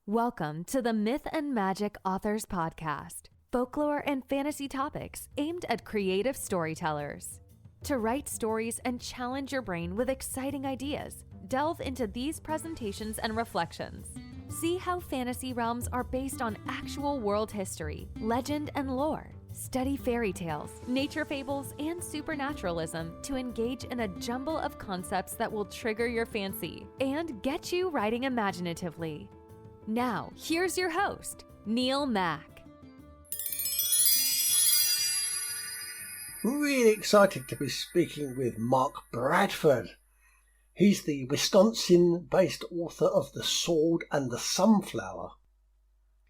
Welcome to the Myth and Magic Authors Podcast, folklore and fantasy topics aimed at creative storytellers. To write stories and challenge your brain with exciting ideas, delve into these presentations and reflections. See how fantasy realms are based on actual world history, legend, and lore. Study fairy tales, nature fables, and supernaturalism to engage in a jumble of concepts that will trigger your fancy and get you writing imaginatively. Now, here's your host, Neil Mack. Really excited to be speaking with Mark Bradford. He's the Wisconsin-based author of The Sword and the Sunflower.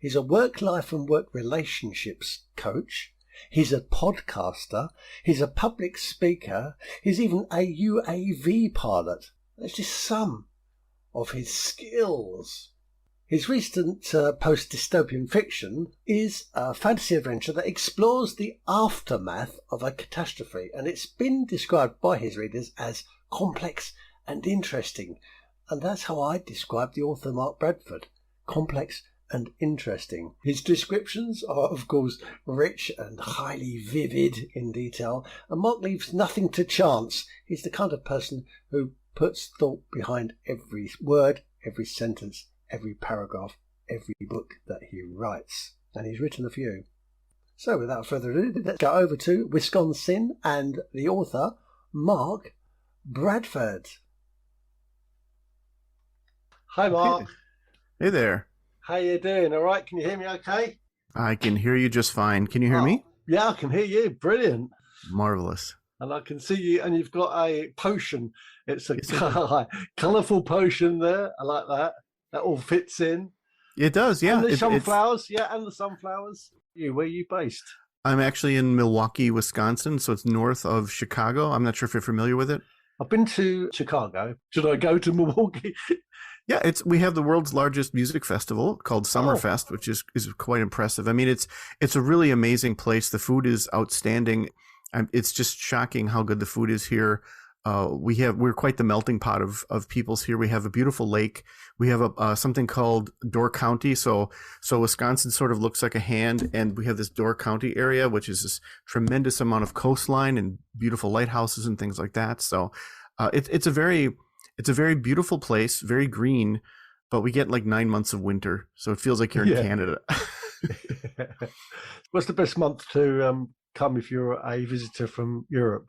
He's a work-life and work relationships coach. He's a podcaster. He's a public speaker. He's even a UAV pilot. That's just some of his skills. His recent post-dystopian fiction is a fantasy adventure that explores the aftermath of a catastrophe, and it's been described by his readers as complex and interesting. And that's how I describe the author Mark Bradford: complex and interesting. His descriptions are, of course, rich and highly vivid in detail, and Mark leaves nothing to chance. He's the kind of person who puts thought behind every word, every sentence, every paragraph, every book that he writes. And he's written a few. So without further ado, let's go over to Wisconsin and the author, Mark Bradford. Hi, Mark. Hey there. How you doing? All right? Can you hear me okay? I can hear you just fine. Can you hear me? Yeah, I can hear you. Brilliant. Marvelous. And I can see you, and you've got a potion. It's a colourful potion there. I like that. That all fits in. It does, yeah. And the sunflowers, and the sunflowers. Where are you based? I'm actually in Milwaukee, Wisconsin, so it's north of Chicago. I'm not sure if you're familiar with it. I've been to Chicago. Should I go to Milwaukee? Yeah, we have the world's largest music festival called Summerfest, which is quite impressive. I mean, it's a really amazing place. The food is outstanding. It's just shocking how good the food is here. We're quite the melting pot of peoples here. We have a beautiful lake. We have something called Door County. So Wisconsin sort of looks like a hand, and we have this Door County area, which is this tremendous amount of coastline and beautiful lighthouses and things like that. So it's a very beautiful place, very green, but we get like 9 months of winter, so it feels like you're in Canada. What's the best month to come if you're a visitor from Europe?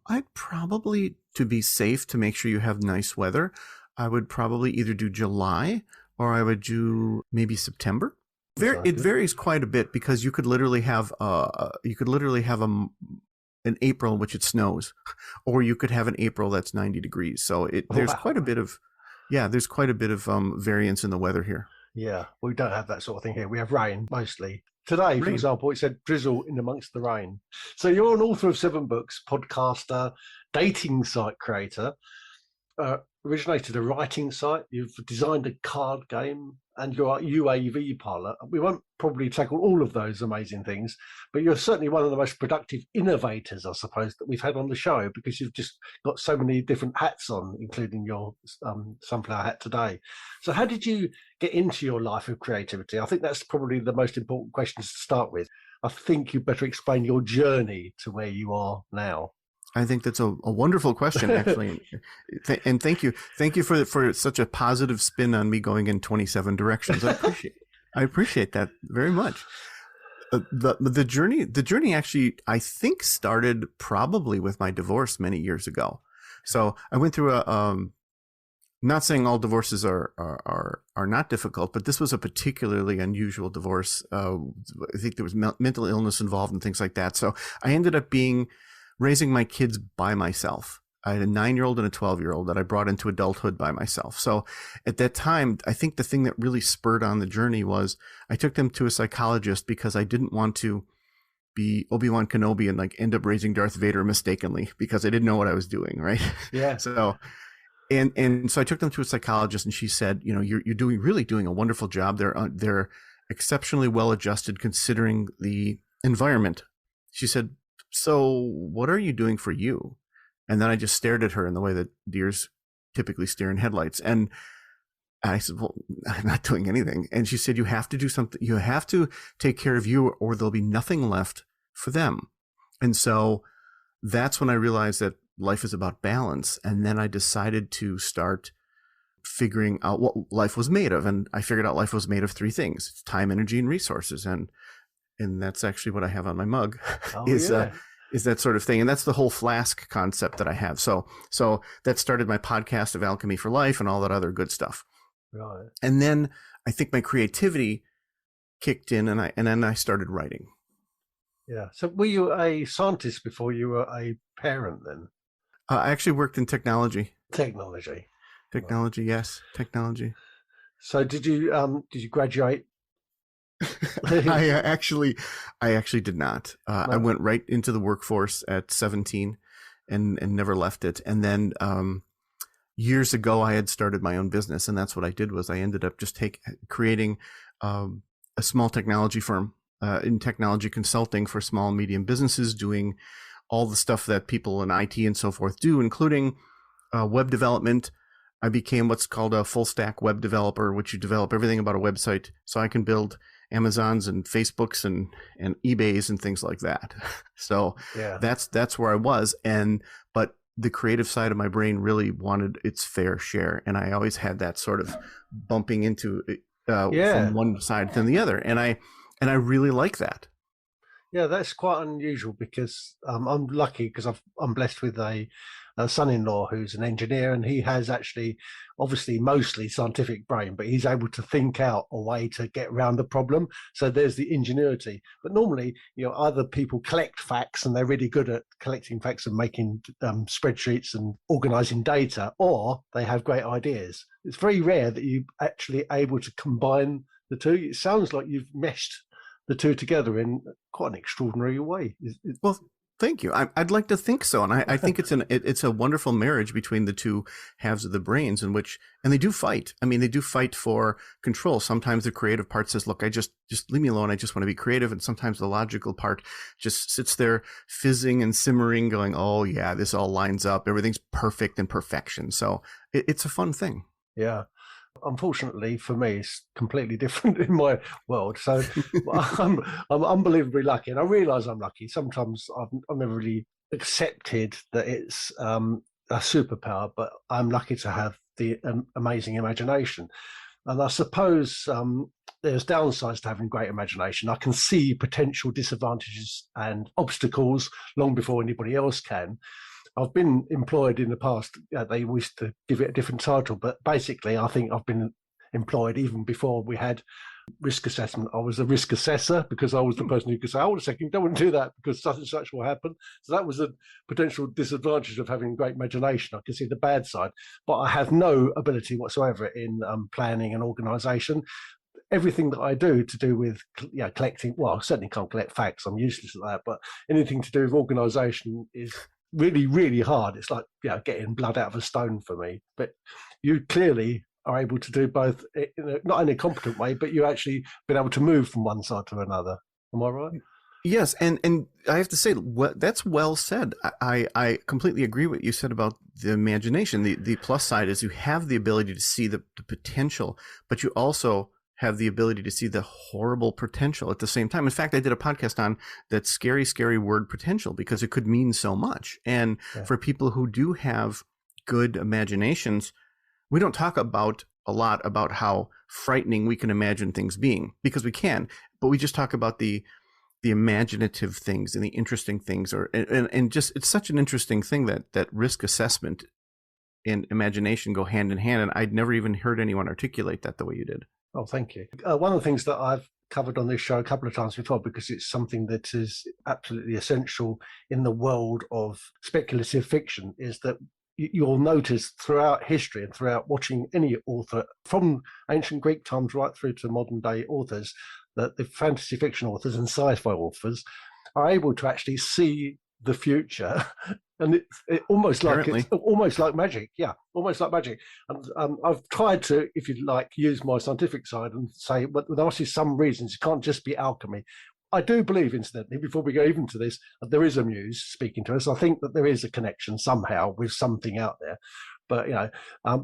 I'd probably, to be safe, to make sure you have nice weather, I would probably either do July or I would do maybe September. It varies quite a bit because you could literally have an April in which it snows, or you could have an April that's 90 degrees. So there's quite a bit of variance in the weather here. Yeah, we don't have that sort of thing here. We have rain mostly. Today, for example, it said drizzle in amongst the rain. So you're an author of 7 books, podcaster, dating site creator, originated a writing site, you've designed a card game, and you're a UAV pilot. We won't probably tackle all of those amazing things, but you're certainly one of the most productive innovators, I suppose, that we've had on the show, because you've just got so many different hats on, including your sunflower hat today. So how did you get into your life of creativity? I think that's probably the most important question to start with. I think you better explain your journey to where you are now. I think that's a wonderful question, actually. And thank you for such a positive spin on me going in 27 directions. I appreciate that very much. The journey actually, I think, started probably with my divorce many years ago. So I went through not saying all divorces are not difficult, but this was a particularly unusual divorce. I think there was mental illness involved and things like that. So I ended up raising my kids by myself. I had a 9-year-old and a 12-year-old that I brought into adulthood by myself. So at that time, I think the thing that really spurred on the journey was I took them to a psychologist because I didn't want to be Obi-Wan Kenobi and like end up raising Darth Vader mistakenly, because I didn't know what I was doing. Right. Yeah. So I took them to a psychologist, and she said, you're doing a wonderful job. They're exceptionally well adjusted considering the environment. She said, so what are you doing for you? And then I just stared at her in the way that deers typically stare in headlights. And And I said, well, I'm not doing anything. And she said, you have to do something. You have to take care of you or there'll be nothing left for them. And so that's when I realized that life is about balance. And then I decided to start figuring out what life was made of. And I figured out life was made of three things: it's time, energy, and resources. And that's actually what I have on my mug. Is that sort of thing. And that's the whole flask concept that I have. So that started my podcast of Alchemy for Life and all that other good stuff. Right. And then I think my creativity kicked in, and then I started writing. Yeah. So were you a scientist before you were a parent then? I actually worked in technology. Technology. Technology, right. Yes, technology. So did you graduate? I actually did not. No. I went right into the workforce at 17 and never left it. And then years ago, I had started my own business, and that's what I did. Was I ended up just creating a small technology firm in technology consulting for small and medium businesses, doing all the stuff that people in IT and so forth do, including web development. I became what's called a full stack web developer, which you develop everything about a website. So I can build Amazons and Facebooks and eBays and things like that. So yeah, that's where I was. But the creative side of my brain really wanted its fair share. And I always had that sort of bumping into from one side to the other. And I really like that. Yeah, that's quite unusual because I'm lucky because I'm blessed with a son-in-law who's an engineer, and he has actually obviously mostly scientific brain, but he's able to think out a way to get around the problem. So there's the ingenuity. But normally, either people collect facts and they're really good at collecting facts and making spreadsheets and organizing data, or they have great ideas. It's very rare that you're actually able to combine the two. It sounds like you've meshed the two together in quite an extraordinary way. Well, thank you. I'd like to think so, and I think it's a wonderful marriage between the two halves of the brains, and they do fight. I mean, they do fight for control. Sometimes the creative part says, "Look, just leave me alone. I just want to be creative," and sometimes the logical part just sits there fizzing and simmering, going, "Oh yeah, this all lines up. Everything's perfect and perfection." So it's a fun thing. Yeah. Unfortunately for me, it's completely different in my world. So I'm unbelievably lucky, and I realise I'm lucky. Sometimes I've never really accepted that it's a superpower, but I'm lucky to have the amazing imagination. And I suppose there's downsides to having great imagination. I can see potential disadvantages and obstacles long before anybody else can. I've been employed in the past. They used to give it a different title, but basically I think I've been employed even before we had risk assessment. I was a risk assessor because I was the person who could say, hold a second, you don't want to do that because such and such will happen. So that was a potential disadvantage of having great imagination. I can see the bad side, but I have no ability whatsoever in planning and organisation. Everything that I do to do with collecting, well, I certainly can't collect facts. I'm useless at that, but anything to do with organisation is really, really hard. It's like getting blood out of a stone for me. But you clearly are able to do both, not in a competent way, but you actually been able to move from one side to another. Am I right? Yes, and I have to say, that's well said. I completely agree with what you said about the imagination. The plus side is you have the ability to see the potential, but you also have the ability to see the horrible potential at the same time. In fact, I did a podcast on that scary, scary word potential because it could mean so much. And for people who do have good imaginations, we don't talk a lot about how frightening we can imagine things being, because we can, but we just talk about the imaginative things and the interesting things, and just, it's such an interesting thing that risk assessment and imagination go hand in hand. And I'd never even heard anyone articulate that the way you did. Oh, thank you. One of the things that I've covered on this show a couple of times before, because it's something that is absolutely essential in the world of speculative fiction, is that you'll notice throughout history and throughout watching any author from ancient Greek times right through to modern day authors, that the fantasy fiction authors and sci-fi authors are able to actually see the future, and it's almost like magic. Yeah, almost like magic. And I've tried to, if you like, use my scientific side and say, but there are some reasons. It can't just be alchemy. I do believe, incidentally, before we go even to this, that there is a muse speaking to us. I think that there is a connection somehow with something out there. But,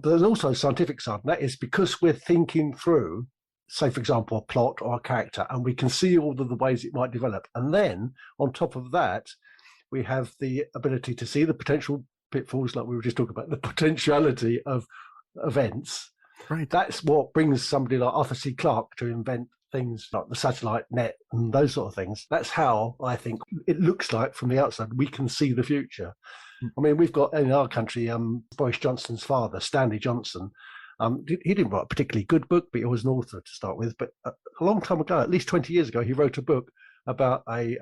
there's also a scientific side, and that is because we're thinking through, say, for example, a plot or a character, and we can see all of the ways it might develop. And then on top of that, we have the ability to see the potential pitfalls, like we were just talking about, the potentiality of events. Right. That's what brings somebody like Arthur C. Clarke to invent things like the satellite net and those sort of things. That's how I think it looks like from the outside. We can see the future. I mean, we've got in our country, Boris Johnson's father, Stanley Johnson. He didn't write a particularly good book, but he was an author to start with. But a long time ago, at least 20 years ago, he wrote a book about a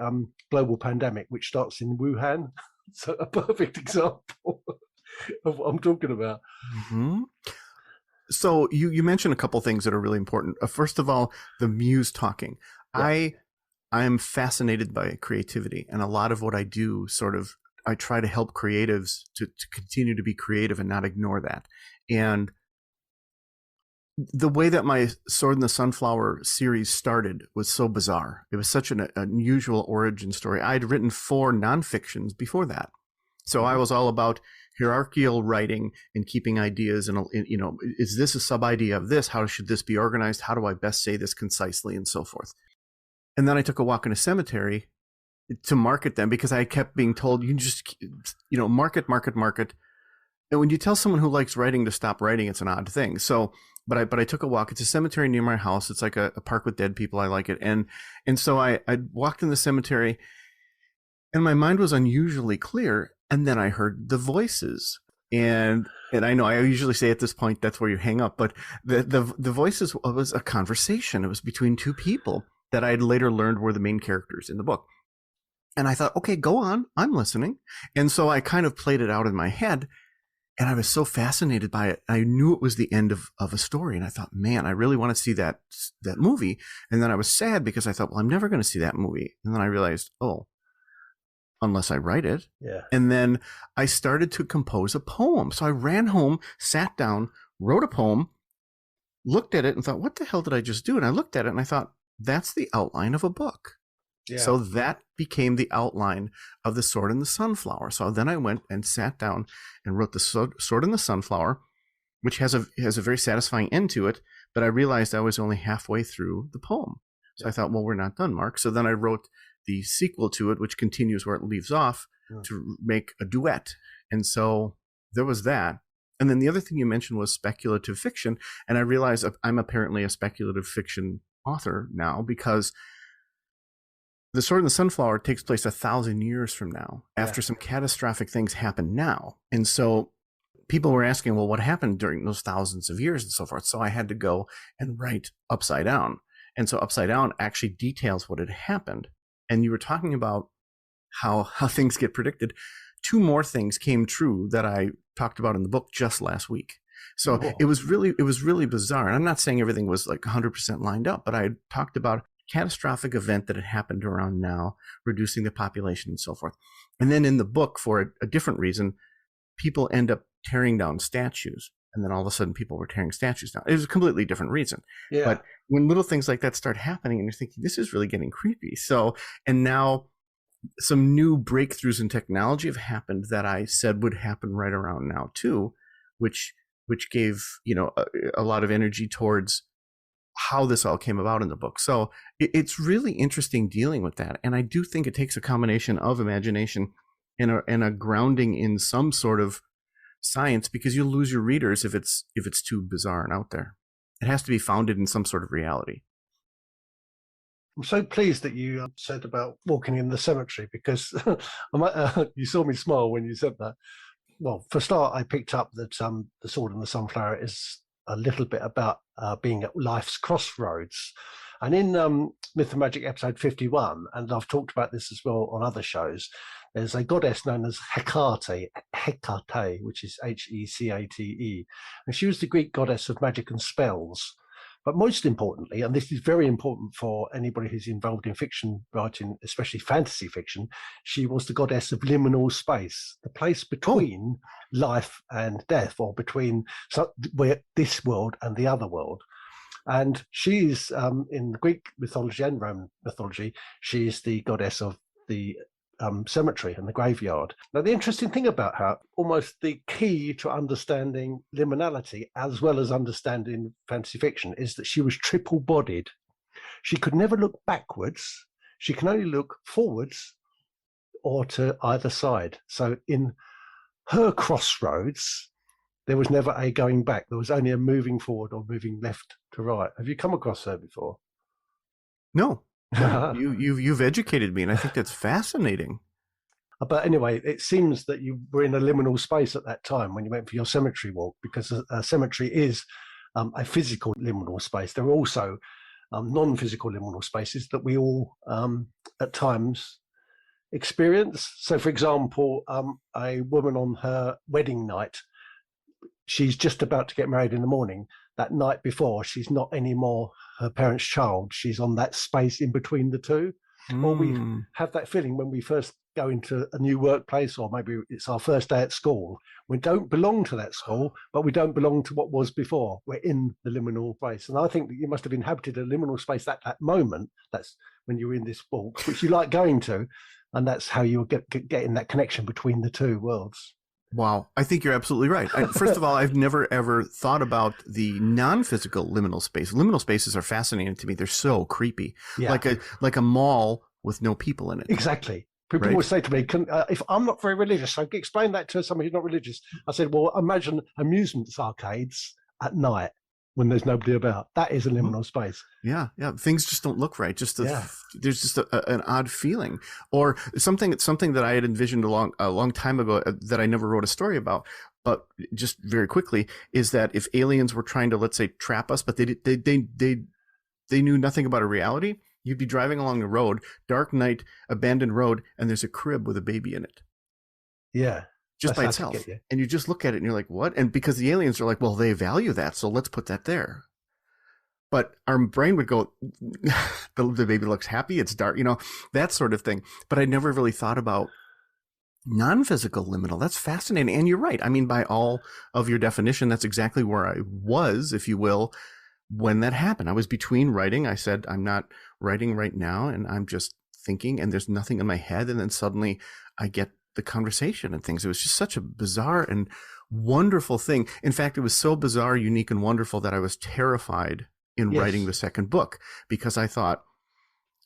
global pandemic, which starts in Wuhan. So a perfect example of what I'm talking about. Mm-hmm. So you mentioned a couple things that are really important. First of all, the muse talking. Yeah. I am fascinated by creativity, and a lot of what I do I try to help creatives to continue to be creative and not ignore that. And the way that my Sword in the Sunflower series started was so bizarre. It was such an unusual origin story. I'd written 4 nonfictions before that. So I was all about hierarchical writing and keeping ideas and, is this a sub-idea of this? How should this be organized? How do I best say this concisely and so forth? And then I took a walk in a cemetery to market them because I kept being told, you just, market. And when you tell someone who likes writing to stop writing, it's an odd thing. So, but I took a walk. It's a cemetery near my house. It's like a park with dead people. I like it. And so I walked in the cemetery and my mind was unusually clear. And then I heard the voices. And I know I usually say at this point, that's where you hang up. But the voices was a conversation. It was between 2 people that I had later learned were the main characters in the book. And I thought, okay, go on. I'm listening. And so I kind of played it out in my head. And I was so fascinated by it. I knew it was the end of a story. And I thought, man, I really want to see that movie. And then I was sad because I thought, well, I'm never going to see that movie. And then I realized, unless I write it. Yeah. And then I started to compose a poem. So I ran home, sat down, wrote a poem, looked at it and thought, what the hell did I just do? And I looked at it and I thought, that's the outline of a book. Yeah. So that became the outline of The Sword and the Sunflower. So then I went and sat down and wrote The Sword and the Sunflower, which has a very satisfying end to it. But I realized I was only halfway through the poem. So I thought, well, we're not done, Mark. So then I wrote the sequel to it, which continues where it leaves off to make a duet. And so there was that. And then the other thing you mentioned was speculative fiction. And I realized I'm apparently a speculative fiction author now because The Sword and the Sunflower takes place 1,000 years from now after some catastrophic things happen now. And so people were asking, well, what happened during those thousands of years and so forth? So I had to go and write Upside Down. And so Upside Down actually details what had happened. And you were talking about how things get predicted. 2 more things came true that I talked about in the book just last week. So it was really bizarre. And I'm not saying everything was like 100% lined up, but I talked about a catastrophic event that had happened around now, reducing the population and so forth. And then in the book, for a different reason, people end up tearing down statues. And then all of a sudden people were tearing statues down. It was a completely different reason. Yeah. But when little things like that start happening and you're thinking, this is really getting creepy. So, and now some new breakthroughs in technology have happened that I said would happen right around now too, which gave, a lot of energy towards how this all came about in the book. So it's really interesting dealing with that. And I do think it takes a combination of imagination and a grounding in some sort of science, because you'll lose your readers if it's too bizarre and out there. It has to be founded in some sort of reality. I'm so pleased that you said about walking in the cemetery, because you saw me smile when you said that. Well, for a start, I picked up that The Sword and the Sunflower is a little bit about being at life's crossroads. And in Myth and Magic episode 51, and I've talked about this as well on other shows, there's a goddess known as Hecate, which is Hecate. And she was the Greek goddess of magic and spells. But most importantly, and this is very important for anybody who's involved in fiction writing, especially fantasy fiction, she was the goddess of liminal space, the place between life and death, or between where this world and the other world. And she's, in Greek mythology and Roman mythology, she is the goddess of the cemetery and the graveyard. Now, the interesting thing about her, almost the key to understanding liminality as well as understanding fantasy fiction, is that she was triple-bodied. She could never look backwards. She can only look forwards or to either side. So in her crossroads, there was never a going back. There was only a moving forward or moving left to right. Have you come across her before? No. You've educated me, and I think that's fascinating. But anyway, it seems that you were in a liminal space at that time when you went for your cemetery walk, because a cemetery is a physical liminal space. There are also non-physical liminal spaces that we all at times experience. So, for example, a woman on her wedding night, she's just about to get married in the morning. That night before, she's not anymore her parents' child. She's on that space in between the two. Or we have that feeling when we first go into a new workplace, or maybe it's our first day at school. We don't belong to that school, but we don't belong to what was before. We're in the liminal space. And I think that you must have inhabited a liminal space at that moment. That's when you were in this walk, which you like going to. And that's how you get in that connection between the two worlds. Wow. I think you're absolutely right. First of all, I've never ever thought about the non-physical liminal space. Liminal spaces are fascinating to me. They're so creepy. Yeah. Like a mall with no people in it. Exactly. People always say to me, if I'm not very religious, so explain that to somebody who's not religious. I said, well, imagine amusement arcades at night when there's nobody about. That is a liminal space. Yeah. Things just don't look right. There's just an odd feeling, or something that I had envisioned a long time ago that I never wrote a story about. But just very quickly, is that if aliens were trying to, let's say, trap us, but they knew nothing about a reality, you'd be driving along the road, dark night, abandoned road, and there's a crib with a baby in it. Yeah. Just by itself. And you just look at it and you're like, what? And because the aliens are like, well, they value that, so let's put that there. But our brain would go, the baby looks happy, it's dark, that sort of thing. But I never really thought about non-physical liminal. That's fascinating. And you're right. I mean, by all of your definition, that's exactly where I was, if you will, when that happened. I was between writing. I said, I'm not writing right now, and I'm just thinking, and there's nothing in my head. And then suddenly I get the conversation and things. It was just such a bizarre and wonderful thing. In fact, it was so bizarre, unique, and wonderful that I was terrified in writing the second book, because I thought,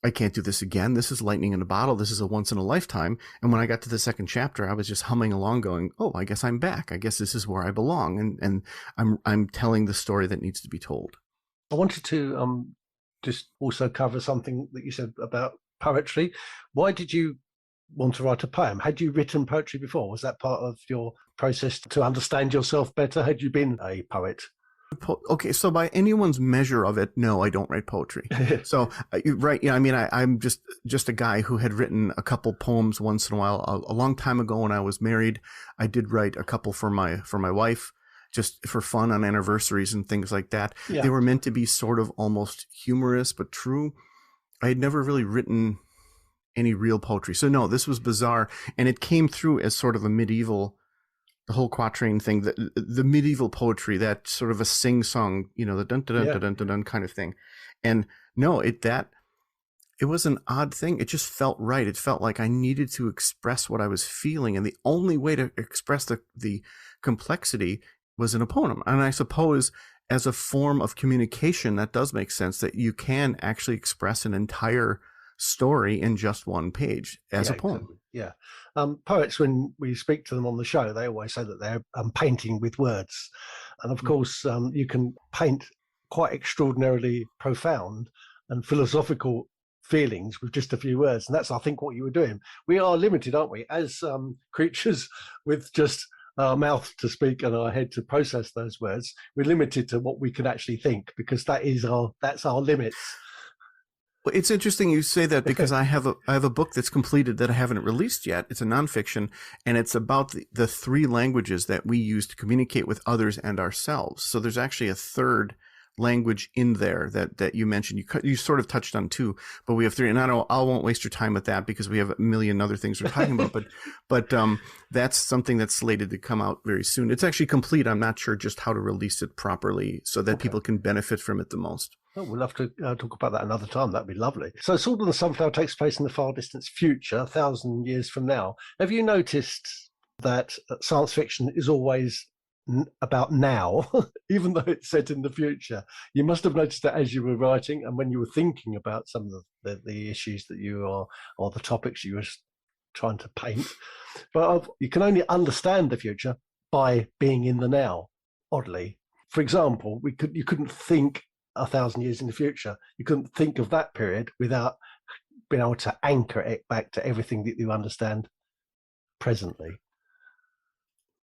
I can't do this again. This is lightning in a bottle. This is a once in a lifetime. And when I got to the second chapter, I was just humming along going, oh, I guess I'm back. I guess this is where I belong. And I'm telling the story that needs to be told. I wanted to just also cover something that you said about poetry. Why did you want to write a poem? Had you written poetry before? Was that part of your process to understand yourself better? Had you been a poet? Okay, so by anyone's measure of it, no, I don't write poetry. So, right, I mean, I'm just a guy who had written a couple poems once in a while. A long time ago when I was married, I did write a couple for my wife, just for fun on anniversaries and things like that. Yeah. They were meant to be sort of almost humorous, but true. I had never really written any real poetry. So no, this was bizarre. And it came through as sort of a medieval, the whole quatrain thing, the medieval poetry, that sort of a sing-song, the dun-dun-dun-dun-dun-dun kind of thing. And no, it was an odd thing. It just felt right. It felt like I needed to express what I was feeling. And the only way to express the complexity was in a poem. And I suppose as a form of communication, that does make sense, that you can actually express an entire story in just one page as a poem. Exactly. Yeah. Poets, when we speak to them on the show, they always say that they're painting with words. And of course, you can paint quite extraordinarily profound and philosophical feelings with just a few words. And that's, I think, what you were doing. We are limited, aren't we, as creatures with just our mouth to speak and our head to process those words. We're limited to what we can actually think, because that's our limits. Well, it's interesting you say that, because I have a book that's completed that I haven't released yet. It's a nonfiction, and it's about the three languages that we use to communicate with others and ourselves. So there's actually a third language in there that you mentioned. You sort of touched on two, but we have three. And I won't waste your time with that, because we have a million other things we're talking about. But that's something that's slated to come out very soon. It's actually complete. I'm not sure just how to release it properly so that people can benefit from it the most. Oh, we'll have to talk about that another time. That'd be lovely. So Sword and the Sunflower takes place in the far distant future, 1,000 years from now. Have you noticed that science fiction is always about now, even though it's set in the future? You must have noticed that as you were writing and when you were thinking about some of the issues that you are, or the topics you were trying to paint. But you can only understand the future by being in the now, oddly. For example, you couldn't think 1,000 years in the future. You couldn't think of that period without being able to anchor it back to everything that you understand presently.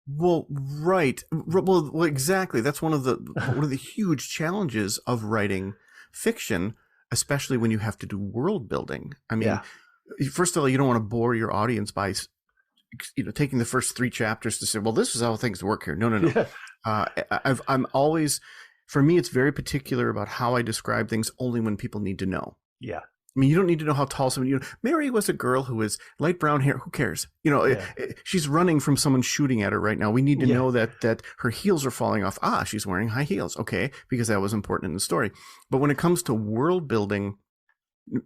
Well, right. Well, exactly. That's one of the huge challenges of writing fiction, especially when you have to do world building. I mean, first of all, you don't want to bore your audience by, taking the first 3 chapters to say, well, this is how things work here. No. Yeah. I'm always, for me, it's very particular about how I describe things only when people need to know. Yeah. I mean, you don't need to know how tall somebody, Mary was a girl who was light brown hair. Who cares? She's running from someone shooting at her right now. We need to know that her heels are falling off. She's wearing high heels. Okay. Because that was important in the story. But when it comes to world building,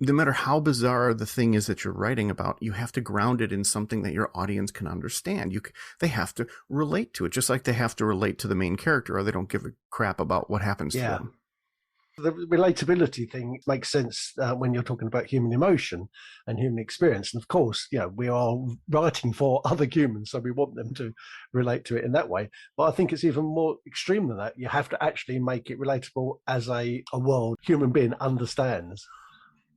no matter how bizarre the thing is that you're writing about, you have to ground it in something that your audience can understand. They have to relate to it, just like they have to relate to the main character, or they don't give a crap about what happens to them. The relatability thing makes sense when you're talking about human emotion and human experience. And of course, we are writing for other humans, so we want them to relate to it in that way. But I think it's even more extreme than that. You have to actually make it relatable as a world human being understands.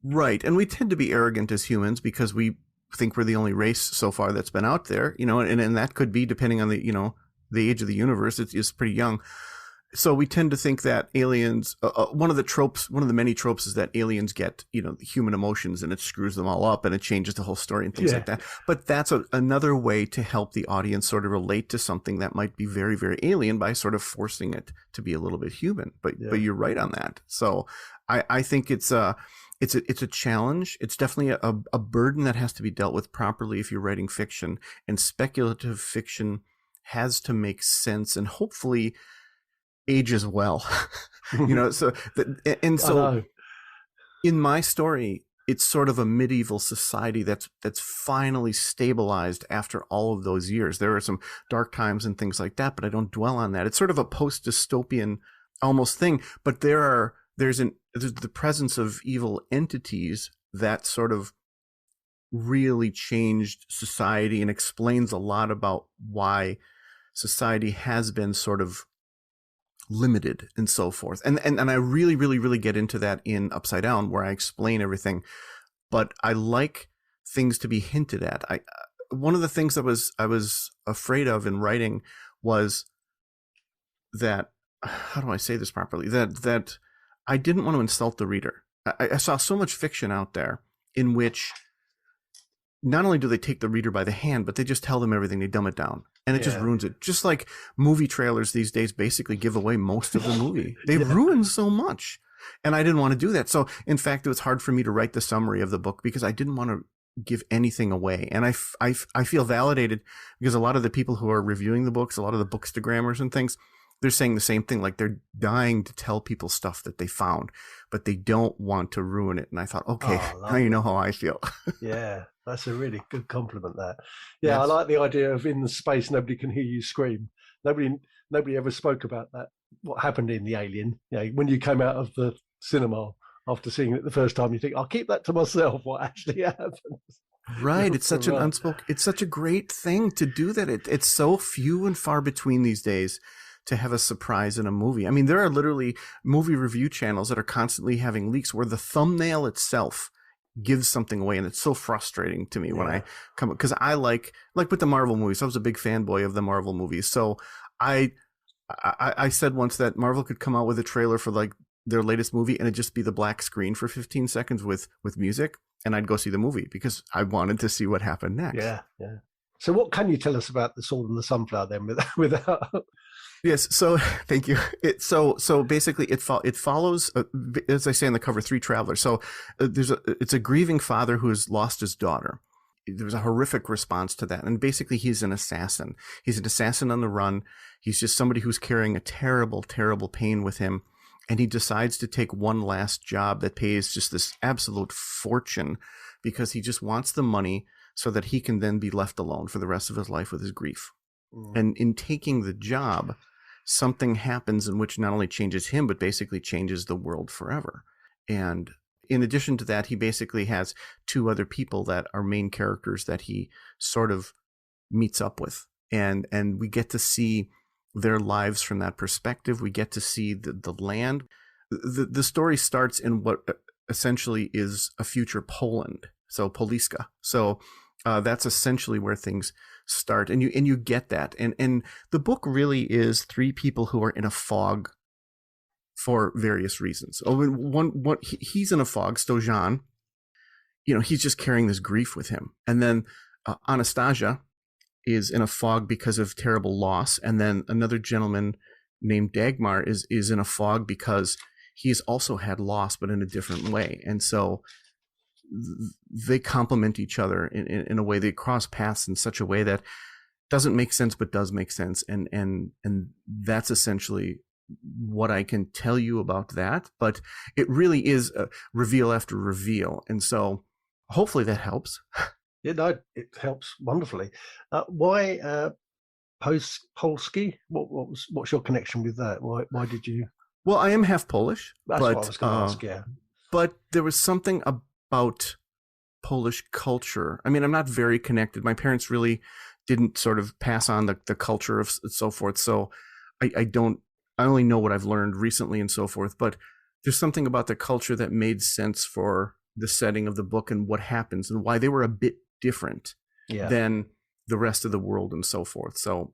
Right. And we tend to be arrogant as humans because we think we're the only race so far that's been out there, and that could be, depending on the age of the universe, it's pretty young. So we tend to think that aliens, one of the many tropes is that aliens get, human emotions and it screws them all up and it changes the whole story and things like that. But that's another way to help the audience sort of relate to something that might be very, very alien by sort of forcing it to be a little bit human. But you're right on that. So I think it's a challenge. It's definitely a burden that has to be dealt with properly if you're writing fiction, and speculative fiction has to make sense and hopefully ages well, so in my story, it's sort of a medieval society that's finally stabilized after all of those years. There are some dark times and things like that, but I don't dwell on that. It's sort of a post-dystopian almost thing, but there's the presence of evil entities that sort of really changed society and explains a lot about why society has been sort of limited and so forth. And I really, really, really get into that in Upside Down, where I explain everything. But I like things to be hinted at. One of the things I was afraid of in writing was that, how do I say this properly? That I didn't want to insult the reader. I saw so much fiction out there in which not only do they take the reader by the hand, but they just tell them everything. They dumb it down. And it just ruins it. Just like movie trailers these days basically give away most of the movie. They ruin so much. And I didn't want to do that. So, in fact, it was hard for me to write the summary of the book because I didn't want to give anything away. And I feel validated because a lot of the people who are reviewing the books, a lot of the bookstagrammers and things, they're saying the same thing. Like, they're dying to tell people stuff that they found, but they don't want to ruin it. And I thought, okay, now you know how I feel. Yeah. That's a really good compliment there. Yeah, yes. I like the idea of in the space nobody can hear you scream. Nobody ever spoke about that. What happened in the Alien? When you came out of the cinema after seeing it the first time, you think, I'll keep that to myself. What actually happens? Right. It's such an unspoken. It's such a great thing to do that. It's so few and far between these days to have a surprise in a movie. I mean, there are literally movie review channels that are constantly having leaks where the thumbnail itself gives something away, and it's so frustrating to me when I come, because I like with the Marvel movies. I was a big fanboy of the Marvel movies, so I said once that Marvel could come out with a trailer for like their latest movie and it'd just be the black screen for 15 seconds with music, and I'd go see the movie because I wanted to see what happened next. Yeah. So what can you tell us about The Sword and the Sunflower then without Yes, so thank you. So basically, it follows, as I say on the cover, 3 travelers. So it's a grieving father who has lost his daughter. There's a horrific response to that, and basically, he's an assassin. He's an assassin on the run. He's just somebody who's carrying a terrible, terrible pain with him, and he decides to take one last job that pays just this absolute fortune because he just wants the money so that he can then be left alone for the rest of his life with his grief. And in taking the job, something happens in which not only changes him, but basically changes the world forever. And in addition to that, he basically has two other people that are main characters that he sort of meets up with. And we get to see their lives from that perspective. We get to see the land. The story starts in what essentially is a future Poland, so Poliska. So that's essentially where things start, and you get that. And the book really is three people who are in a fog for various reasons. He's in a fog. Stojan, he's just carrying this grief with him, and then Anastasia is in a fog because of terrible loss, and then another gentleman named Dagmar is in a fog because he's also had loss, but in a different way. And so they complement each other in a way. They cross paths in such a way that doesn't make sense, but does make sense. And that's essentially what I can tell you about that. But it really is a reveal after reveal. And so hopefully that helps. Yeah, no, it helps wonderfully. Why Polski? What's your connection with that? Why did you? Well, I am half Polish. That's what I was going to ask. Yeah, but there was something about Polish culture. I mean, I'm not very connected. My parents really didn't sort of pass on the culture of so forth. So I only know what I've learned recently and so forth. But there's something about the culture that made sense for the setting of the book and what happens and why they were a bit different than the rest of the world and so forth. So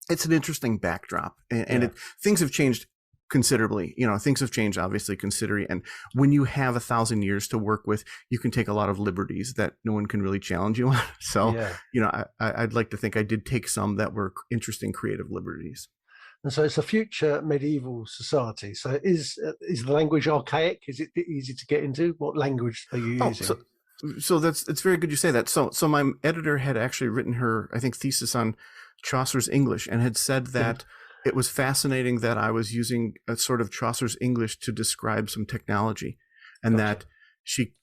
it's an interesting backdrop, and things have changed considerably. Things have changed obviously considerably, and when you have 1,000 years to work with, you can take a lot of liberties that no one can really challenge you on. So I'd like to think I did take some that were interesting creative liberties. And so it's a future medieval society. So is the language archaic? Is it easy to get into? What language are you using? So it's very good you say that. So my editor had actually written her, I think, thesis on Chaucer's English, and had said that it was fascinating that I was using a sort of Chaucer's English to describe some technology, and that she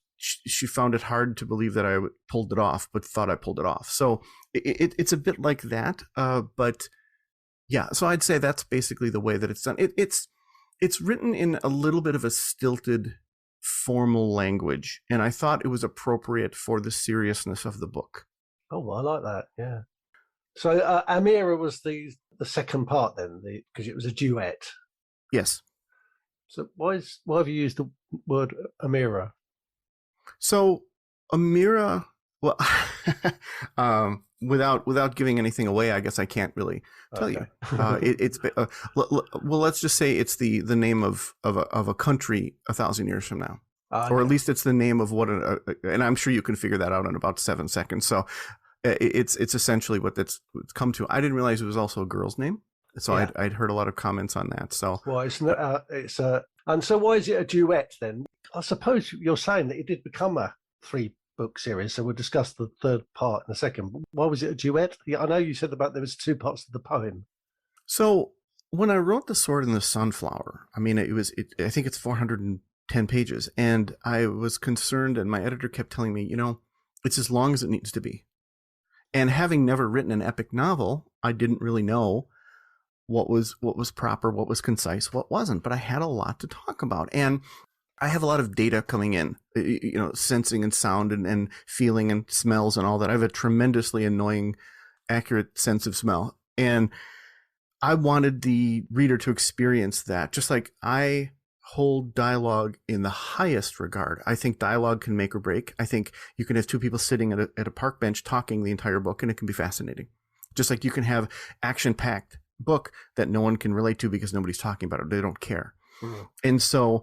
found it hard to believe that I pulled it off, but thought I pulled it off. So it's a bit like that, but. Yeah, so I'd say that's basically the way that it's done. It's written in a little bit of a stilted, formal language, and I thought it was appropriate for the seriousness of the book. Oh, well, I like that. Yeah. So Amira was the second part then, because it was a duet. Yes. So why have you used the word Amira? So Amira, well, without giving anything away, I guess I can't really tell you. Well, let's just say it's the name of a country 1,000 years from now, or at least it's the name of what. And I'm sure you can figure that out in about 7 seconds. So it's essentially what it's come to. I didn't realize it was also a girl's name, so I'd heard a lot of comments on that. So well, and so why is it a duet then? I suppose you're saying that it did become a 3-book series, so we'll discuss the third part in a second. Why was it a duet? Yeah, I know you said about there was 2 parts of the poem. So when I wrote The Sword and the Sunflower, I mean, I think it's 410 pages, and I was concerned, and my editor kept telling me, it's as long as it needs to be. And having never written an epic novel, I didn't really know what was proper, what was concise, what wasn't, but I had a lot to talk about. And I have a lot of data coming in, sensing and sound and feeling and smells and all that. I have a tremendously annoying, accurate sense of smell. And I wanted the reader to experience that, just like I hold dialogue in the highest regard. I think dialogue can make or break. I think you can have 2 people sitting at a park bench talking the entire book, and it can be fascinating. Just like you can have action-packed book that no one can relate to because nobody's talking about it. They don't care. Mm-hmm. And so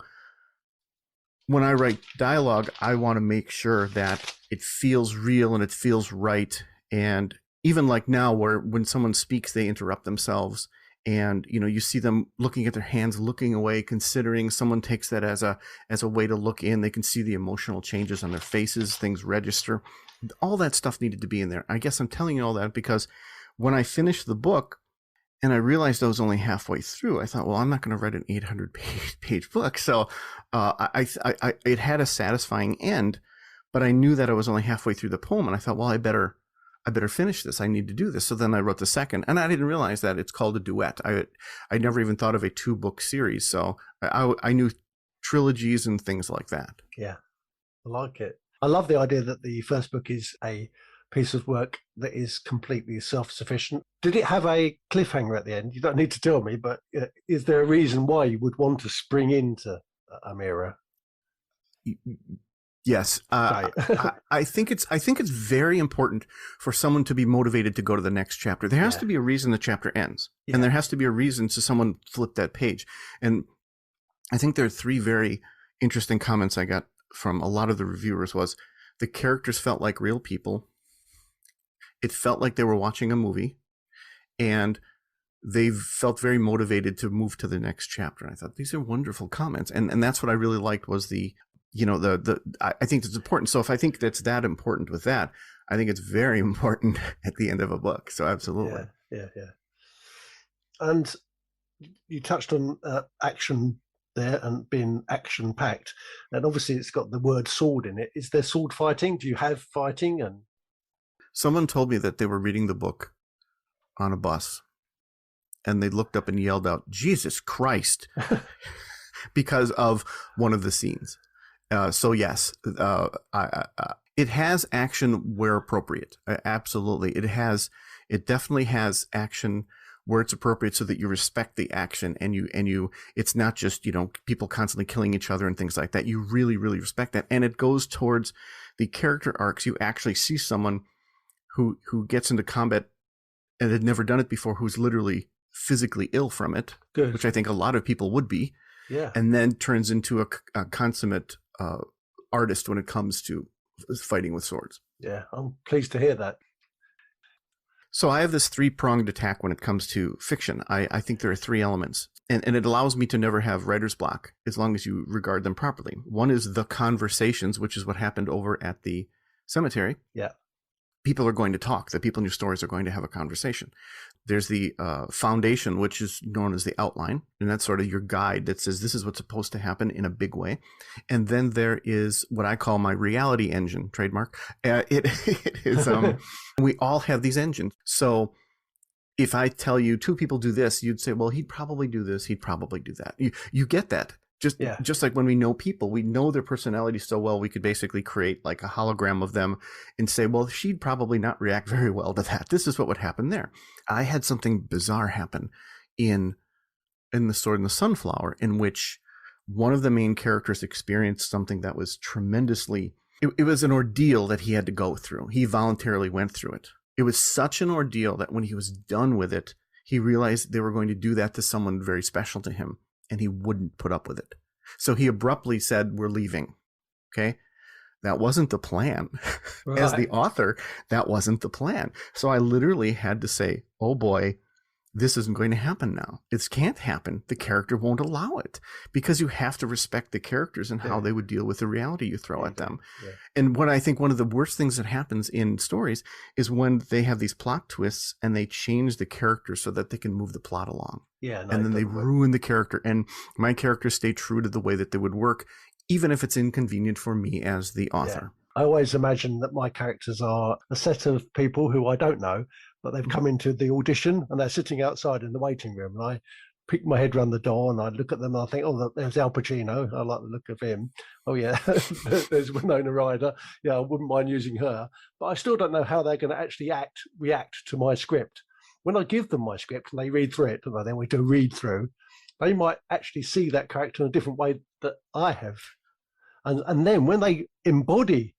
when I write dialogue, I want to make sure that it feels real and it feels right. And even like now, where when someone speaks, they interrupt themselves, and you see them looking at their hands, looking away, considering. Someone takes that as a way to look in. They can see the emotional changes on their faces, things register. All that stuff needed to be in there. I guess I'm telling you all that because when I finished the book, And I realized I was only halfway through. I thought, well, I'm not going to write an 800-page book. So it had a satisfying end, but I knew that I was only halfway through the poem. And I thought, well, I better finish this. I need to do this. So then I wrote the second. And I didn't realize that it's called a duet. I never even thought of a 2-book series. So I knew trilogies and things like that. Yeah, I like it. I love the idea that the first book is a piece of work that is completely self-sufficient. Did it have a cliffhanger at the end? You don't need to tell me, but is there a reason why you would want to spring into Amira? Yes, I think it's very important for someone to be motivated to go to the next chapter. There has to be a reason the chapter ends, and there has to be a reason to someone flip that page. And I think there are 3 very interesting comments I got from a lot of the reviewers. Was the characters felt like real people. It felt like they were watching a movie, and they felt very motivated to move to the next chapter. And I thought, these are wonderful comments. And that's what I really liked was I think it's important. So if I think that's that important with that, I think it's very important at the end of a book. So absolutely. Yeah. And you touched on action there and being action packed. And obviously it's got the word sword in it. Is there sword fighting? Do you have fighting? And someone told me that they were reading the book on a bus, and they looked up and yelled out, "Jesus Christ," because of one of the scenes. So yes, it has action where appropriate. Absolutely. It definitely has action where it's appropriate, so that you respect the action, and you it's not just, people constantly killing each other and things like that. You really, really respect that. And it goes towards the character arcs. You actually see someone who gets into combat and had never done it before, who's literally physically ill from it, which I think a lot of people would be, and then turns into a consummate artist when it comes to fighting with swords. Yeah, I'm pleased to hear that. So I have this 3-pronged attack when it comes to fiction. I think there are 3 elements, and it allows me to never have writer's block as long as you regard them properly. One is the conversations, which is what happened over at the cemetery. Yeah. People are going to talk. The people in your stories are going to have a conversation. There's the foundation, which is known as the outline, and that's sort of your guide that says this is what's supposed to happen in a big way. And then there is what I call my reality engine, trademark. It is we all have these engines. So if I tell you 2 people do this, you'd say, well, he'd probably do this, he'd probably do that. You get that. Just like when we know people, we know their personality so well, we could basically create like a hologram of them and say, well, she'd probably not react very well to that. This is what would happen there. I had something bizarre happen in The Sword and the Sunflower, in which one of the main characters experienced something that was tremendously, it was an ordeal that he had to go through. He voluntarily went through it. It was such an ordeal that when he was done with it, he realized they were going to do that to someone very special to him, and he wouldn't put up with it. So he abruptly said, we're leaving. Okay. That wasn't the plan. Right. As the author, that wasn't the plan. So I literally had to say, oh boy, this isn't going to happen now. It can't happen. The character won't allow it, because you have to respect the characters and how they would deal with the reality you throw at them. Yeah. And what I think one of the worst things that happens in stories is when they have these plot twists and they change the character so that they can move the plot along. Yeah, no, and then they ruin the character. And my characters stay true to the way that they would work, even if it's inconvenient for me as the author. Yeah. I always imagine that my characters are a set of people who I don't know, but they've come into the audition and they're sitting outside in the waiting room. And I peek my head around the door and I look at them and I think, oh, there's Al Pacino. I like the look of him. Oh, yeah, there's Winona Ryder. Yeah, I wouldn't mind using her. But I still don't know how they're going to actually react to my script. When I give them my script and they read through it, and then we do a read through, they might actually see that character in a different way that I have. And then when they embody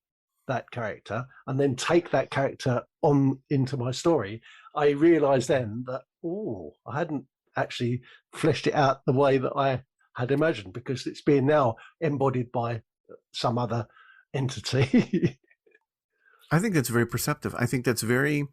that character and then take that character on into my story, I realize then that, I hadn't actually fleshed it out the way that I had imagined, because it's being now embodied by some other entity. I think that's very perceptive. I think that's very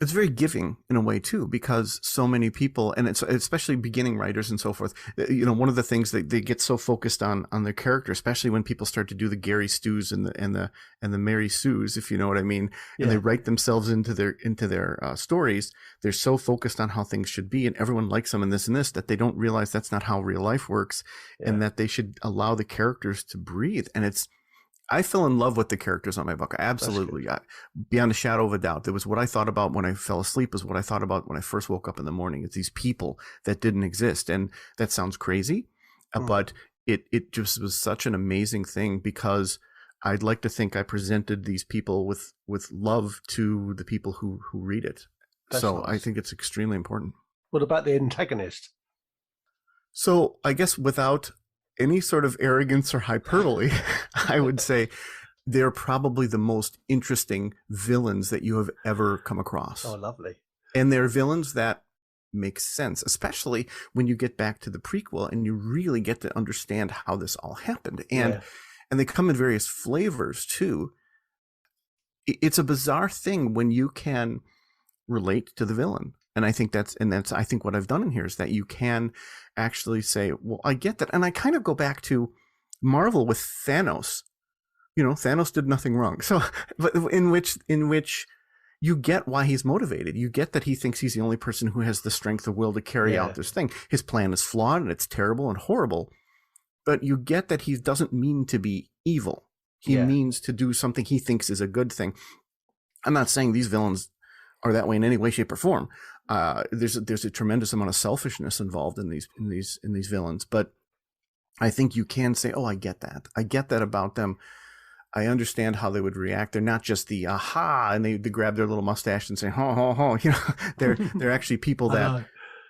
It's very giving in a way too, because so many people, and it's especially beginning writers and so forth, one of the things that they get so focused on their character, especially when people start to do the Gary Stews and the Mary Sues, if you know what I mean, and they write themselves into their stories. They're so focused on how things should be, and everyone likes them and this, that they don't realize that's not how real life works, and that they should allow the characters to breathe. And I fell in love with the characters on my book. Absolutely. Beyond a shadow of a doubt. It was what I thought about when I fell asleep, is what I thought about when I first woke up in the morning. It's these people that didn't exist. And that sounds crazy, but it just was such an amazing thing, because I'd like to think I presented these people with love to the people who read it. That's nice. I think it's extremely important. What about the antagonist? So I guess without any sort of arrogance or hyperbole, I would say they're probably the most interesting villains that you have ever come across. Oh, lovely. And they're villains that make sense, especially when you get back to the prequel and you really get to understand how this all happened. And they come in various flavors too. It's a bizarre thing when you can relate to the villain. And I think that's I think what I've done in here is that you can actually say, well, I get that. And I kind of go back to Marvel with Thanos. Thanos did nothing wrong. So, but in which you get why he's motivated. You get that he thinks he's the only person who has the strength of will to carry out this thing. His plan is flawed and it's terrible and horrible. But you get that he doesn't mean to be evil. He means to do something he thinks is a good thing. I'm not saying these villains are that way in any way, shape, or form. There's a tremendous amount of selfishness involved in these villains, but I think you can say, oh, I get that. I get that about them. I understand how they would react. They're not just the aha, and they grab their little mustache and say, ho, ho, ho. They're actually people that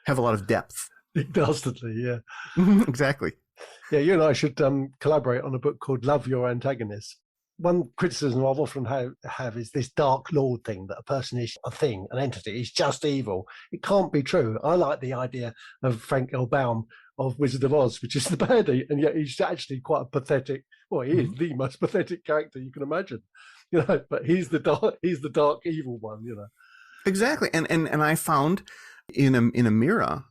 have a lot of depth. Dastardly, yeah. Exactly. Yeah, you and I should collaborate on a book called Love Your Antagonist. One criticism I've often have is this Dark Lord thing, that a person is a thing, an entity, is just evil. It can't be true. I like the idea of Frank L. Baum of Wizard of Oz, which is the baddie, and yet he's actually quite a pathetic, he is the most pathetic character you can imagine. But he's the dark evil one, Exactly. And I found in a mirror,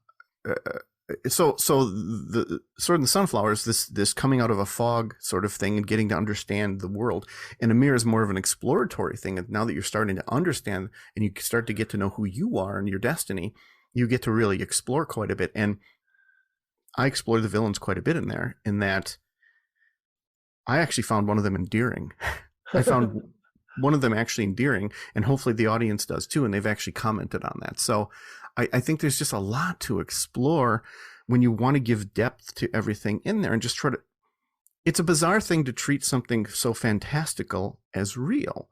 so the Sword and the Sunflower is this coming out of a fog sort of thing and getting to understand the world. And Amir is more of an exploratory thing. And now that you're starting to understand and you start to get to know who you are and your destiny, you get to really explore quite a bit. And I explore the villains quite a bit in there, in that I actually found one of them endearing. I found one of them actually endearing, and hopefully the audience does too. And they've actually commented on that. So I think there's just a lot to explore when you want to give depth to everything in there and just try to. It's a bizarre thing to treat something so fantastical as real.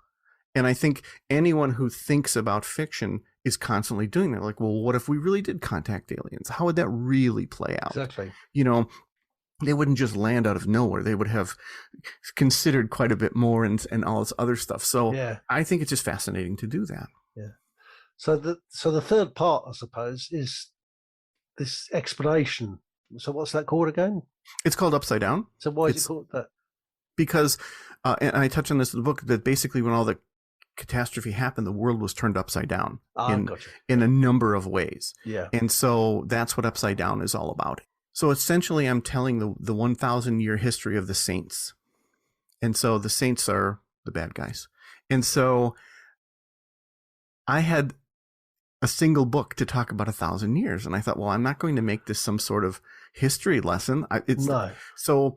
And I think anyone who thinks about fiction is constantly doing that. Like, well, what if we really did contact aliens? How would that really play out? Exactly. They wouldn't just land out of nowhere. They would have considered quite a bit more and all this other stuff. So I think it's just fascinating to do that. Yeah. So the third part, I suppose, is this explanation. So what's that called again? It's called Upside Down. So why is it called that? Because, and I touch on this in the book, that basically when all the catastrophe happened, the world was turned upside down in a number of ways. Yeah. And so that's what Upside Down is all about. So essentially I'm telling the 1,000-year history of the saints. And so the saints are the bad guys. And so I had a single book to talk about 1,000 years. And I thought, well, I'm not going to make this some sort of history lesson. So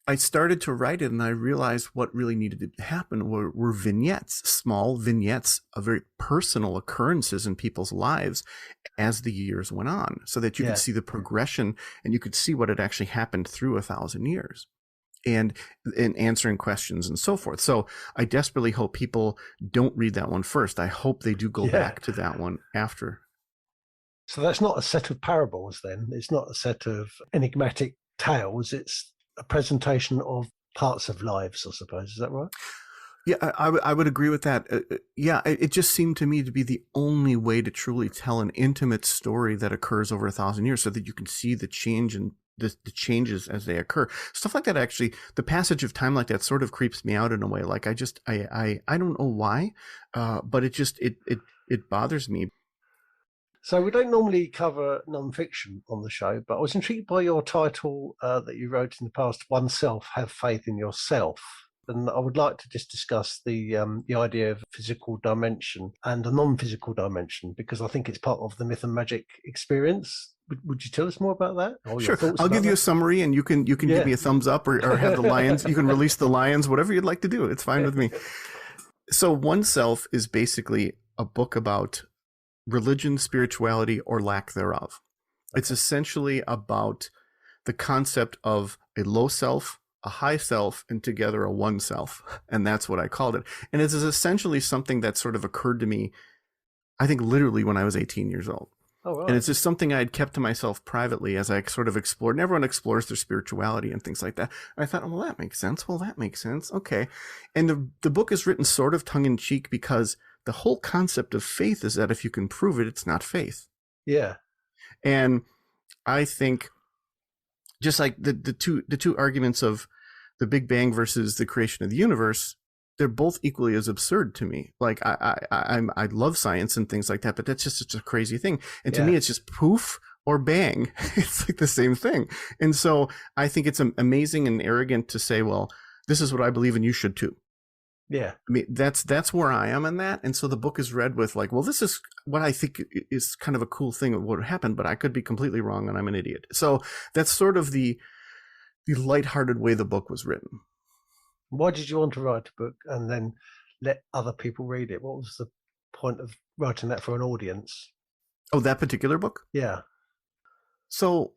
I started to write it, and I realized what really needed to happen were vignettes, small vignettes of very personal occurrences in people's lives as the years went on, so that you could see the progression and you could see what had actually happened through 1,000 years. And answering questions and so forth. So I desperately hope people don't read that one first. I hope they do go back to that one after. So that's not a set of parables then. It's not a set of enigmatic tales. It's a presentation of parts of lives, I suppose. Is that right? Yeah, I would agree with that. It just seemed to me to be the only way to truly tell an intimate story that occurs over 1,000 years, so that you can see the change and the changes as they occur. Stuff like that, actually, the passage of time like that sort of creeps me out in a way. Like I don't know why, but it it bothers me. So we don't normally cover non-fiction on the show, but I was intrigued by your title that you wrote in the past, Oneself, Have Faith in Yourself. And I would like to just discuss the idea of physical dimension and a non-physical dimension, because I think it's part of the myth and magic experience. Would you tell us more about that? Or Sure. I'll give you a summary, and you can give me a thumbs up or have the lions. You can release the lions, whatever you'd like to do. It's fine with me. So Oneself is basically a book about religion, spirituality, or lack thereof. Okay. It's essentially about the concept of a low self, a high self, and together a one self. And that's what I called it. And it is essentially something that sort of occurred to me, I think literally when I was 18 years old. Oh, right. And it's just something I had kept to myself privately as I sort of explored. And everyone explores their spirituality and things like that. And I thought, well, that makes sense. Well, that makes sense. Okay. And the book is written sort of tongue in cheek because the whole concept of faith is that if you can prove it, it's not faith. Yeah. And I think just like the two arguments of the Big Bang versus the creation of the universe, they're both equally as absurd to me. Like I love science and things like that, but that's just such a crazy thing. And to me, it's just poof or bang. It's like the same thing. And so I think it's amazing and arrogant to say, well, this is what I believe and you should too. Yeah. I mean, that's where I am in that. And so the book is read with like, well, this is what I think is kind of a cool thing of what happened, but I could be completely wrong and I'm an idiot. So that's sort of the lighthearted way the book was written. Why did you want to write a book and then let other people read it? What was the point of writing that for an audience? Oh, that particular book? Yeah. So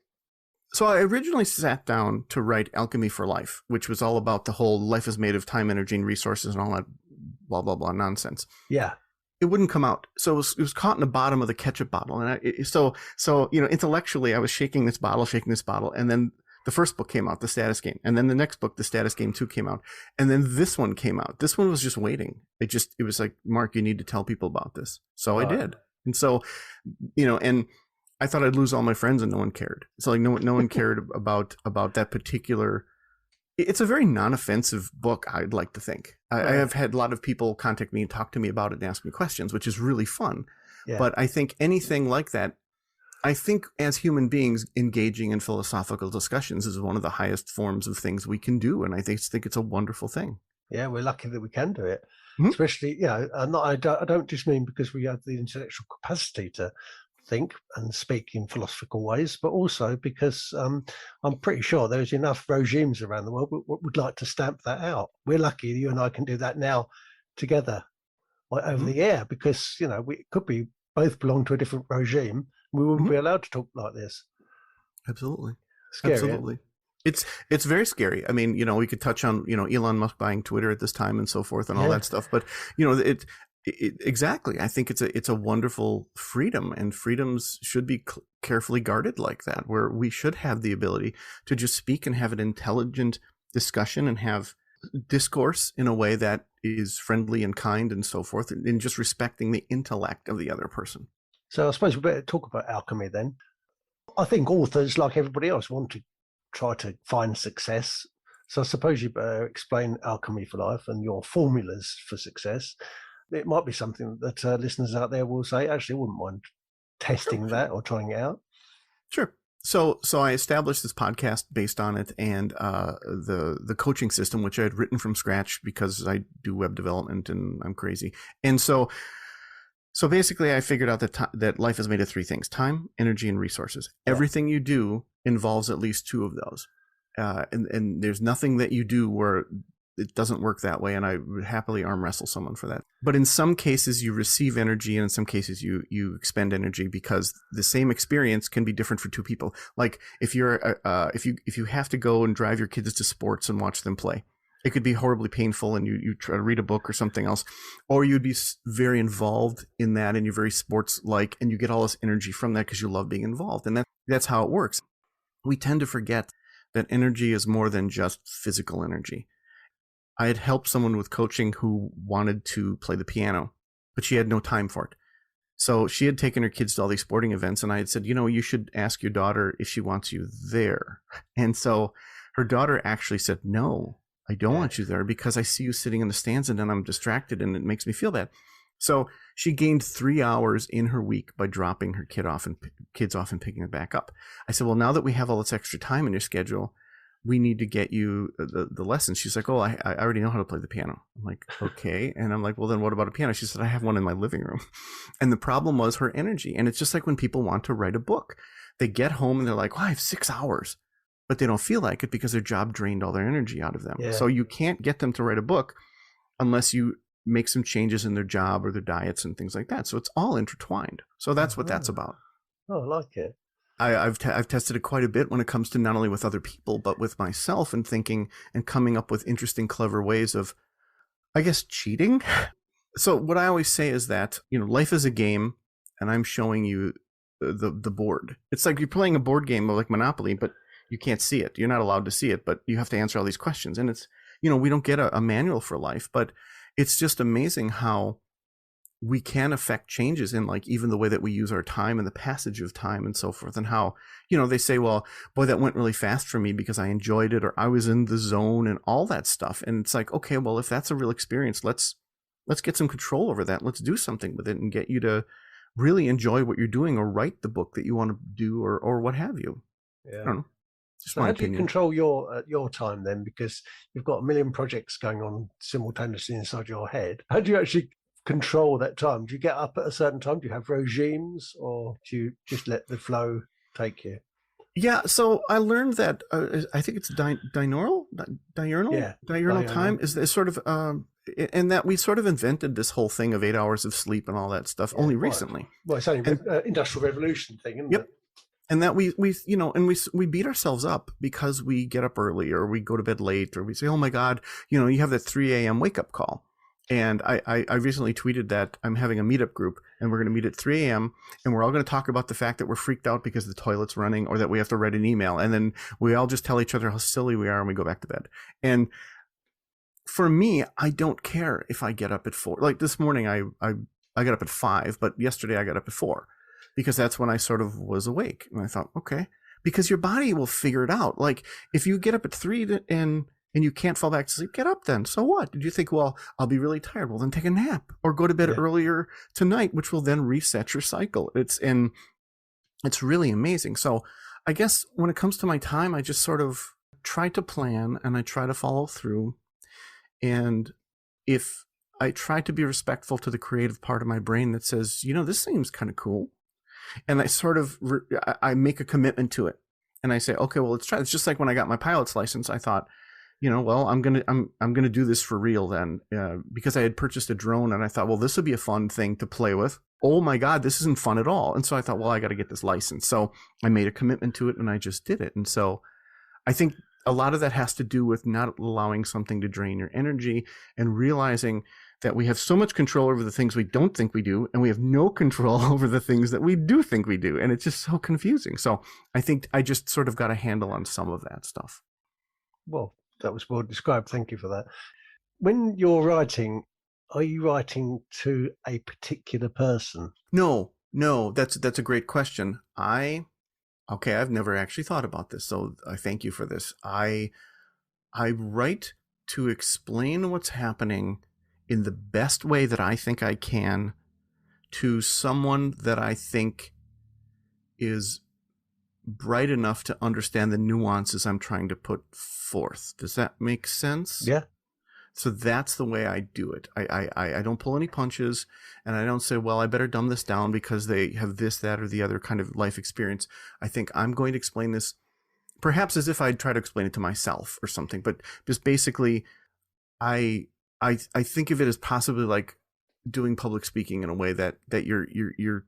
I originally sat down to write Alchemy for Life, which was all about the whole life is made of time, energy, and resources and all that blah, blah, blah nonsense. Yeah. It wouldn't come out. So it was caught in the bottom of the ketchup bottle. And so intellectually, I was shaking this bottle. And then the first book came out, The Status Game. And then the next book, The Status Game 2 came out. And then this one came out. This one was just waiting. It was like, Mark, you need to tell people about this. So I did. And so, and I thought I'd lose all my friends and no one cared. So like no one cared about that particular. It's a very non-offensive book, I'd like to think. I have had a lot of people contact me and talk to me about it and ask me questions, which is really fun. Yeah. But I think anything like that, I think as human beings, engaging in philosophical discussions is one of the highest forms of things we can do. And I think it's a wonderful thing. Yeah, we're lucky that we can do it. Mm-hmm. Especially, I don't just mean because we have the intellectual capacity to think and speak in philosophical ways, but also because I'm pretty sure there's enough regimes around the world would like to stamp that out. We're lucky you and I can do that now together over the air because, we could be both belong to a different regime. We wouldn't be allowed to talk like this. Absolutely. Scary. Absolutely. It's very scary. I mean, we could touch on, Elon Musk buying Twitter at this time and so forth and all that stuff. But, exactly. I think it's a wonderful freedom, and freedoms should be carefully guarded like that, where we should have the ability to just speak and have an intelligent discussion and have discourse in a way that is friendly and kind and so forth, and just respecting the intellect of the other person. So I suppose we better talk about alchemy then. I think authors, like everybody else, want to try to find success. So I suppose you better explain Alchemy for Life and your formulas for success. It might be something that listeners out there will say, actually, I wouldn't mind testing that or trying it out. Sure. So I established this podcast based on it and the coaching system, which I had written from scratch because I do web development and I'm crazy. And so basically I figured out that life is made of three things: time, energy, and resources. Yeah. Everything you do involves at least two of those. And there's nothing that you do where it doesn't work that way, and I would happily arm wrestle someone for that. But in some cases you receive energy, and in some cases you expend energy, because the same experience can be different for two people. Like if you're if you have to go and drive your kids to sports and watch them play, it could be horribly painful, and you try to read a book or something else, or you'd be very involved in that and you're very sports-like and you get all this energy from that because you love being involved. And that's how it works. We tend to forget that energy is more than just physical energy. I had helped someone with coaching who wanted to play the piano, but she had no time for it. So she had taken her kids to all these sporting events, and I had said, you should ask your daughter if she wants you there. And so her daughter actually said, no, I don't want you there because I see you sitting in the stands and then I'm distracted and it makes me feel bad. So she gained 3 hours in her week by dropping her kids off and picking them back up. I said, well, now that we have all this extra time in your schedule, we need to get you the lessons. She's like, oh, I already know how to play the piano. I'm like, okay. And I'm like, well, then what about a piano? She said, I have one in my living room. And the problem was her energy. And it's just like when people want to write a book, they get home and they're like, well, I have 6 hours, but they don't feel like it because their job drained all their energy out of them. Yeah. So you can't get them to write a book unless you make some changes in their job or their diets and things like that. So it's all intertwined. So that's what that's about. Oh, I like it. I've tested it quite a bit when it comes to not only with other people, but with myself, and thinking and coming up with interesting, clever ways of, I guess, cheating. So what I always say is that, life is a game, and I'm showing you the board. It's like you're playing a board game like Monopoly, but you can't see it. You're not allowed to see it, but you have to answer all these questions. And it's, we don't get a manual for life, but it's just amazing how we can affect changes in like even the way that we use our time and the passage of time and so forth. And how, they say, well, boy, that went really fast for me because I enjoyed it, or I was in the zone and all that stuff. And it's like, okay, well, if that's a real experience, let's get some control over that. Let's do something with it and get you to really enjoy what you're doing, or write the book that you want to do, or what have you. Yeah. I don't know. So how do you control your time then? Because you've got a million projects going on simultaneously inside your head. How do you actually control that time? Do you get up at a certain time? Do you have regimes, or do you just let the flow take you? Yeah, so I learned that I think it's diurnal time is sort of, and that we sort of invented this whole thing of 8 hours of sleep and all that stuff only recently. Well, it's only Industrial Revolution thing, isn't it? And that we beat ourselves up because we get up early, or we go to bed late, or we say, oh my God, you have that 3 a.m. wake up call. And I recently tweeted that I'm having a meetup group, and we're going to meet at 3 a.m. and we're all going to talk about the fact that we're freaked out because the toilet's running, or that we have to write an email. And then we all just tell each other how silly we are, and we go back to bed. And for me, I don't care if I get up at 4. Like this morning, I got up at 5, but yesterday I got up at 4 because that's when I sort of was awake. And I thought, okay, because your body will figure it out. Like if you get up at 3 and you can't fall back to sleep, get up then. So what? Did you think, well, I'll be really tired? Well, then take a nap or go to bed earlier tonight, which will then reset your cycle. It's really amazing. So I guess when it comes to my time, I just sort of try to plan and I try to follow through. And if I try to be respectful to the creative part of my brain that says, this seems kind of cool. And I sort of, I make a commitment to it. And I say, okay, well, let's try. It's just like when I got my pilot's license, I thought, well, I'm gonna do this for real then, because I had purchased a drone and I thought, well, this would be a fun thing to play with. Oh my God, this isn't fun at all. And so I thought, well, I got to get this license. So I made a commitment to it and I just did it. And so I think a lot of that has to do with not allowing something to drain your energy and realizing that we have so much control over the things we don't think we do, and we have no control over the things that we do think we do. And it's just so confusing. So I think I just sort of got a handle on some of that stuff. Well, that was well described. Thank you for that. When you're writing, are you writing to a particular person? No, that's a great question. I've never actually thought about this, so I thank you for this. I write to explain what's happening in the best way that I think I can to someone that I think is bright enough to understand the nuances I'm trying to put forth. Does that make sense? Yeah. So that's the way I do it. I don't pull any punches, and I don't say, well, I better dumb this down because they have this, that, or the other kind of life experience. I think I'm going to explain this perhaps as if I'd try to explain it to myself or something, but just basically I think of it as possibly like doing public speaking in a way that you're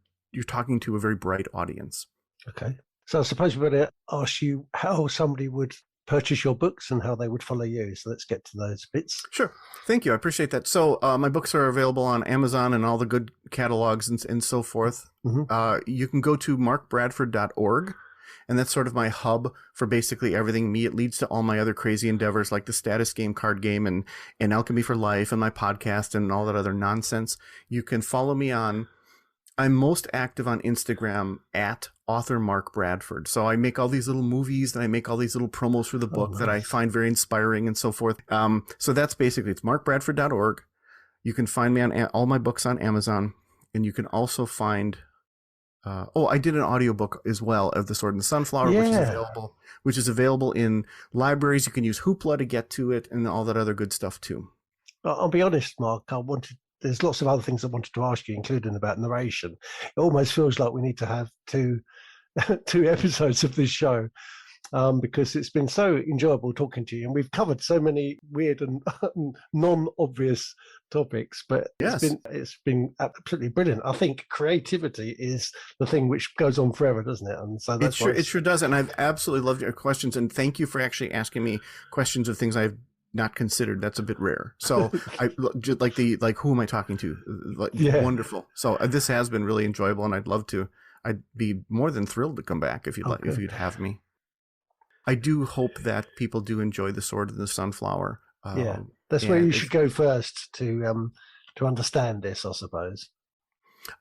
talking to a very bright audience. Okay. So I suppose we're going to ask you how somebody would purchase your books and how they would follow you. So let's get to those bits. Sure. Thank you. I appreciate that. So my books are available on Amazon and all the good catalogs and so forth. Mm-hmm. You can go to markbradford.org. And that's sort of my hub for basically everything me. It leads to all my other crazy endeavors like the Status Game card game and Alchemy for Life and my podcast and all that other nonsense. You can follow me on, I'm most active on Instagram at author Mark Bradford. So I make all these little movies and I make all these little promos for the book that I find very inspiring and so forth. So that's basically, it's markbradford.org. You can find me on all my books on Amazon, and you can also find. I did an audiobook as well of The Sword and the Sunflower, which is available in libraries. You can use Hoopla to get to it, and all that other good stuff too. I'll be honest, Mark. There's lots of other things I wanted to ask you, including about narration. It almost feels like we need to have two episodes of this show. Because it's been so enjoyable talking to you, and we've covered so many weird and non-obvious topics, but it's been absolutely brilliant. I think creativity is the thing which goes on forever, doesn't it? And so it sure does. And I've absolutely loved your questions, and thank you for actually asking me questions of things I've not considered. That's a bit rare. So I just like who am I talking to? Wonderful. So this has been really enjoyable, and I'd be more than thrilled to come back if you'd have me. I do hope that people do enjoy The Sword and the Sunflower. That's where you should go first to understand this, I suppose.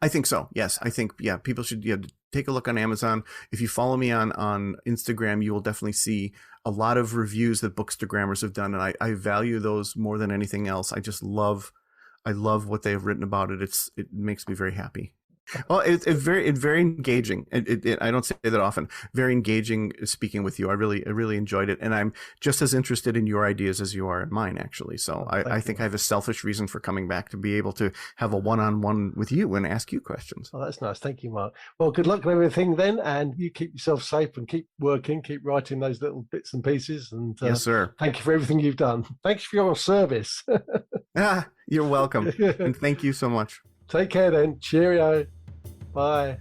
I think so. Yes, I think people should take a look on Amazon. If you follow me on Instagram, you will definitely see a lot of reviews that Bookstagrammers have done, and I value those more than anything else. I love what they have written about it. It makes me very happy. Well, it's very engaging. I don't say that often. Very engaging speaking with you. I really enjoyed it, and I'm just as interested in your ideas as you are in mine, actually. So I think I have a selfish reason for coming back to be able to have a one-on-one with you and ask you questions. Oh, that's nice. Thank you, Mark. Well, good luck with everything then, and you keep yourself safe and keep working, keep writing those little bits and pieces. And yes, sir. Thank you for everything you've done. Thanks for your service. You're welcome, and thank you so much. Take care then. Cheerio. Bye.